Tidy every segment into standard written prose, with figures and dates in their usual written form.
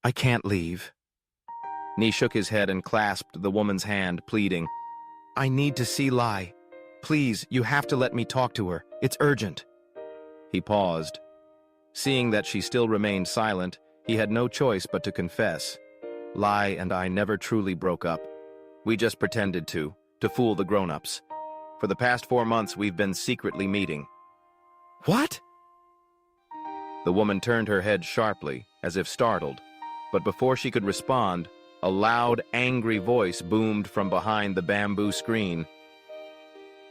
I can't leave. Nee shook his head and clasped the woman's hand, pleading, I need to see Lai. Please, you have to let me talk to her. It's urgent. He paused. Seeing that she still remained silent, he had no choice but to confess. Lai and I never truly broke up. We just pretended to fool the grown-ups. For the past 4 months, we've been secretly meeting. What? The woman turned her head sharply, as if startled, but before she could respond, a loud, angry voice boomed from behind the bamboo screen.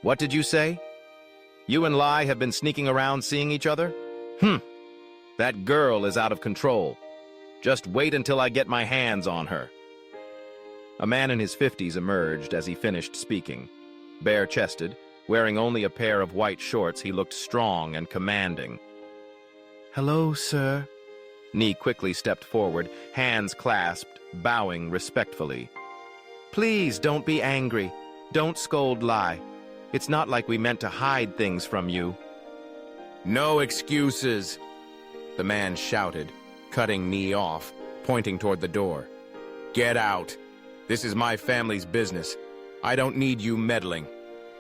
What did you say? You and Lai have been sneaking around seeing each other? That girl is out of control. Just wait until I get my hands on her. A man in his 50s emerged as he finished speaking. Bare-chested, wearing only a pair of white shorts, he looked strong and commanding. Hello, sir. Nee quickly stepped forward, hands clasped, bowing respectfully. Please don't be angry. Don't scold Lai. It's not like we meant to hide things from you. No excuses, the man shouted, cutting Nee off, pointing toward the door. Get out. This is my family's business. I don't need you meddling.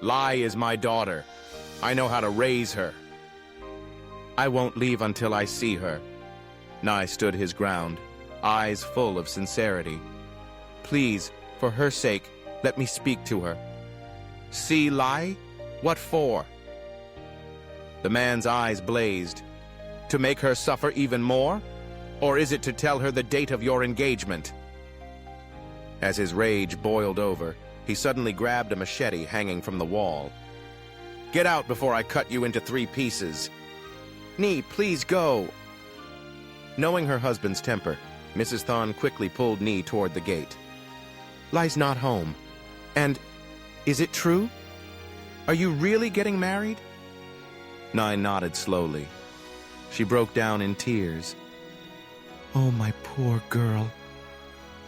Lai is my daughter. I know how to raise her. I won't leave until I see her. Nye stood his ground, eyes full of sincerity. Please, for her sake, let me speak to her. See Lai? What for? The man's eyes blazed. To make her suffer even more? Or is it to tell her the date of your engagement? As his rage boiled over, he suddenly grabbed a machete hanging from the wall. Get out before I cut you into 3 pieces. Nee, please go. Knowing her husband's temper, Mrs. Thon quickly pulled Nee toward the gate. Lai's not home. And is it true? Are you really getting married? Nye nodded slowly. She broke down in tears. Oh, my poor girl.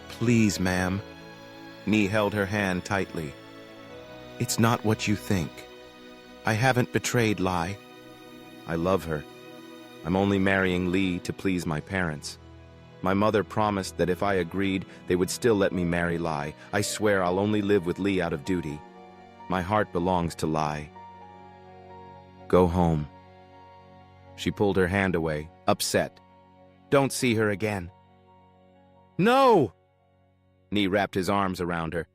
Please, ma'am. Nee held her hand tightly. It's not what you think. I haven't betrayed Lai. I love her. I'm only marrying Lee to please my parents. My mother promised that if I agreed, they would still let me marry Lai. I swear I'll only live with Lee out of duty. My heart belongs to Lai. Go home. She pulled her hand away, upset. Don't see her again. No! Nee wrapped his arms around her.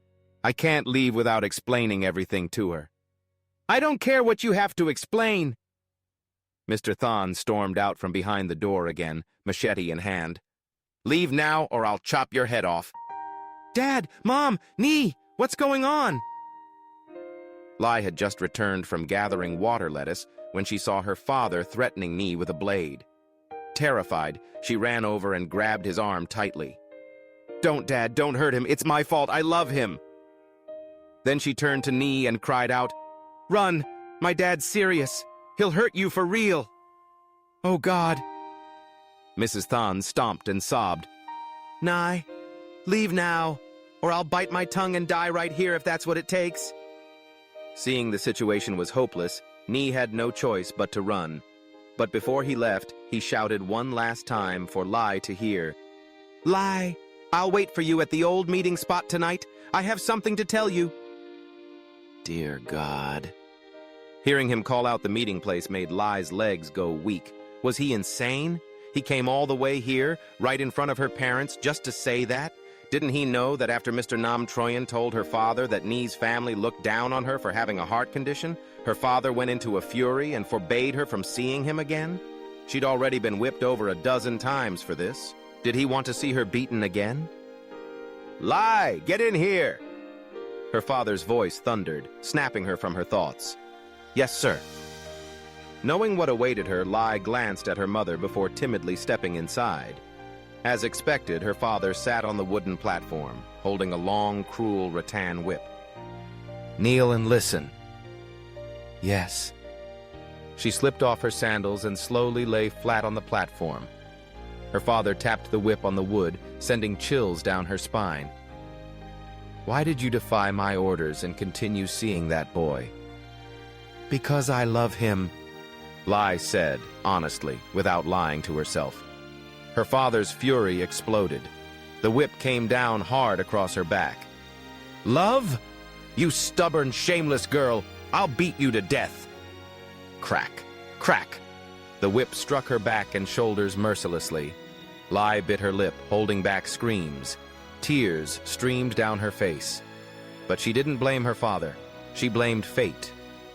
I can't leave without explaining everything to her. I don't care what you have to explain. Mr. Thon stormed out from behind the door again, machete in hand. Leave now or I'll chop your head off. Dad! Mom! Nee! What's going on? Lai had just returned from gathering water lettuce when she saw her father threatening Nee with a blade. Terrified, she ran over and grabbed his arm tightly. Don't, Dad, don't hurt him. It's my fault. I love him. Then she turned to Nee and cried out, Run! My dad's serious. He'll hurt you for real. Oh, God. Mrs. Thon stomped and sobbed. Nye, leave now, or I'll bite my tongue and die right here if that's what it takes. Seeing the situation was hopeless, Nee had no choice but to run. But before he left, he shouted one last time for Lai to hear. Lai, I'll wait for you at the old meeting spot tonight. I have something to tell you. Dear God. Hearing him call out the meeting place made Lai's legs go weak. Was he insane? He came all the way here, right in front of her parents, just to say that? Didn't he know that after Mr. Nam Troyen told her father that Nee's family looked down on her for having a heart condition, her father went into a fury and forbade her from seeing him again? She'd already been whipped over 12 times for this. Did he want to see her beaten again? Lai, get in here! Her father's voice thundered, snapping her from her thoughts. Yes, sir. Knowing what awaited her, Lai glanced at her mother before timidly stepping inside. As expected, her father sat on the wooden platform, holding a long, cruel rattan whip. Kneel and listen. Yes. She slipped off her sandals and slowly lay flat on the platform. Her father tapped the whip on the wood, sending chills down her spine. Why did you defy my orders and continue seeing that boy? Because I love him, Lai said, honestly, without lying to herself. Her father's fury exploded. The whip came down hard across her back. "Love? You stubborn, shameless girl! I'll beat you to death!" Crack, crack! The whip struck her back and shoulders mercilessly. Lai bit her lip, holding back screams. Tears streamed down her face. But she didn't blame her father. She blamed fate.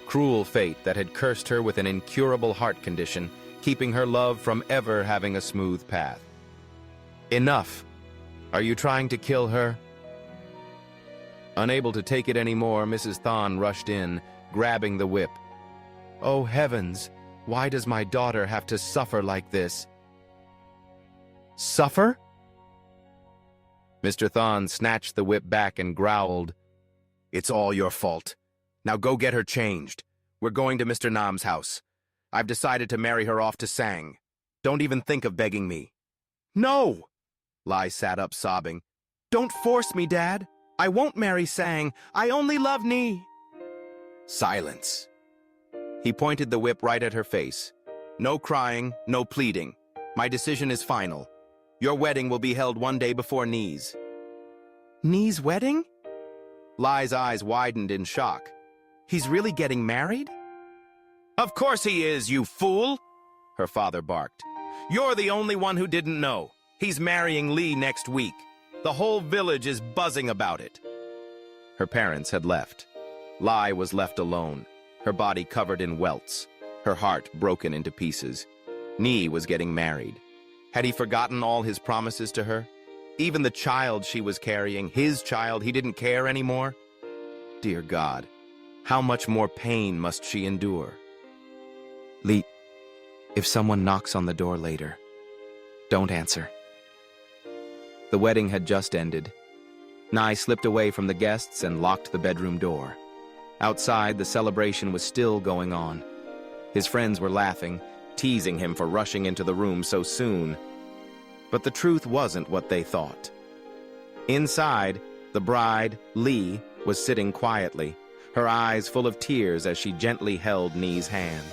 Cruel fate that had cursed her with an incurable heart condition, keeping her love from ever having a smooth path. "Enough! Are you trying to kill her?" Unable to take it anymore, Mrs. Thon rushed in, grabbing the whip. "Oh heavens! Why does my daughter have to suffer like this?" "Suffer?" Mr. Thon snatched the whip back and growled, "It's all your fault. Now go get her changed. We're going to Mr. Nam's house. I've decided to marry her off to Sang. Don't even think of begging me." "No!" Lai sat up sobbing. "Don't force me, Dad. I won't marry Sang. I only love Ni." "Silence." He pointed the whip right at her face. "No crying, no pleading. My decision is final. Your wedding will be held one day before Ni's." "Ni's wedding?" Lai's eyes widened in shock. "He's really getting married?" "Of course he is, you fool!" her father barked. "You're the only one who didn't know. He's marrying Li next week. The whole village is buzzing about it." Her parents had left. Lai was left alone, her body covered in welts, her heart broken into pieces. Ni was getting married. Had he forgotten all his promises to her? Even the child she was carrying, his child, he didn't care anymore? Dear God, how much more pain must she endure? "Li, if someone knocks on the door later, don't answer." The wedding had just ended. Nai slipped away from the guests and locked the bedroom door. Outside, the celebration was still going on. His friends were laughing, teasing him for rushing into the room so soon. But the truth wasn't what they thought. Inside, the bride, Li, was sitting quietly, her eyes full of tears as she gently held Ni's hand.